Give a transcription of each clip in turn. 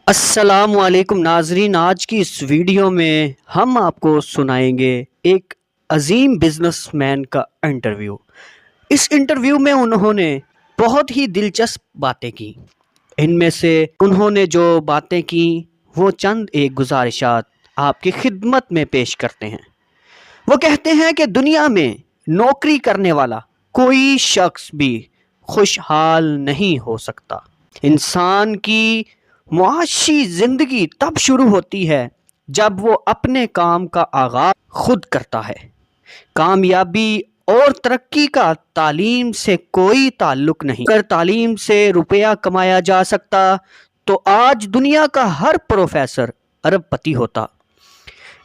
السلام علیکم ناظرین، آج کی اس ویڈیو میں ہم آپ کو سنائیں گے ایک عظیم بزنس مین کا انٹرویو۔ اس انٹرویو میں انہوں نے بہت ہی دلچسپ باتیں کی۔ ان میں سے انہوں نے جو باتیں کی وہ چند ایک گزارشات آپ کی خدمت میں پیش کرتے ہیں۔ وہ کہتے ہیں کہ دنیا میں نوکری کرنے والا کوئی شخص بھی خوشحال نہیں ہو سکتا۔ انسان کی معاشی زندگی تب شروع ہوتی ہے جب وہ اپنے کام کا آغاز خود کرتا ہے۔ کامیابی اور ترقی کا تعلیم سے کوئی تعلق نہیں۔ اگر تعلیم سے روپیہ کمایا جا سکتا تو آج دنیا کا ہر پروفیسر ارب پتی ہوتا۔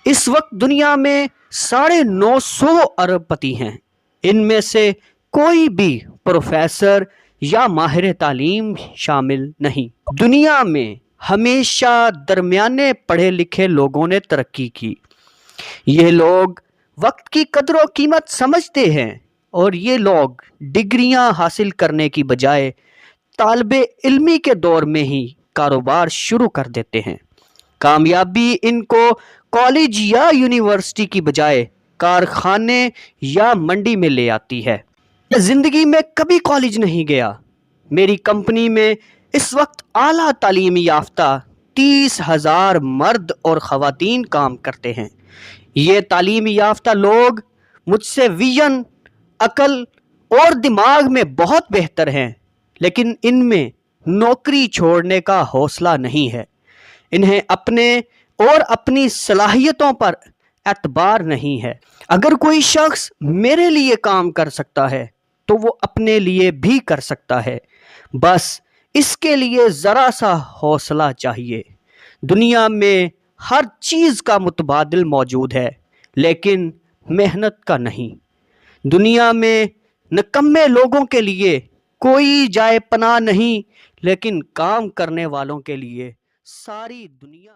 اس وقت دنیا میں 950 ارب پتی ہیں۔ ان میں سے کوئی بھی پروفیسر یا ماہر تعلیم شامل نہیں۔ دنیا میں ہمیشہ درمیانے پڑھے لکھے لوگوں نے ترقی کی۔ یہ لوگ وقت کی قدر و قیمت سمجھتے ہیں اور یہ لوگ ڈگریاں حاصل کرنے کی بجائے طالب علمی کے دور میں ہی کاروبار شروع کر دیتے ہیں۔ کامیابی ان کو کالج یا یونیورسٹی کی بجائے کارخانے یا منڈی میں لے آتی ہے۔ زندگی میں کبھی کالج نہیں گیا۔ میری کمپنی میں اس وقت اعلیٰ تعلیم یافتہ 30,000 مرد اور خواتین کام کرتے ہیں۔ یہ تعلیم یافتہ لوگ مجھ سے ویژن، عقل اور دماغ میں بہت بہتر ہیں، لیکن ان میں نوکری چھوڑنے کا حوصلہ نہیں ہے۔ انہیں اپنے اور اپنی صلاحیتوں پر اعتبار نہیں ہے۔ اگر کوئی شخص میرے لیے کام کر سکتا ہے تو وہ اپنے لیے بھی کر سکتا ہے، بس اس کے لیے ذرا سا حوصلہ چاہیے۔ دنیا میں ہر چیز کا متبادل موجود ہے، لیکن محنت کا نہیں۔ دنیا میں نکمے لوگوں کے لیے کوئی جائے پناہ نہیں، لیکن کام کرنے والوں کے لیے ساری دنیا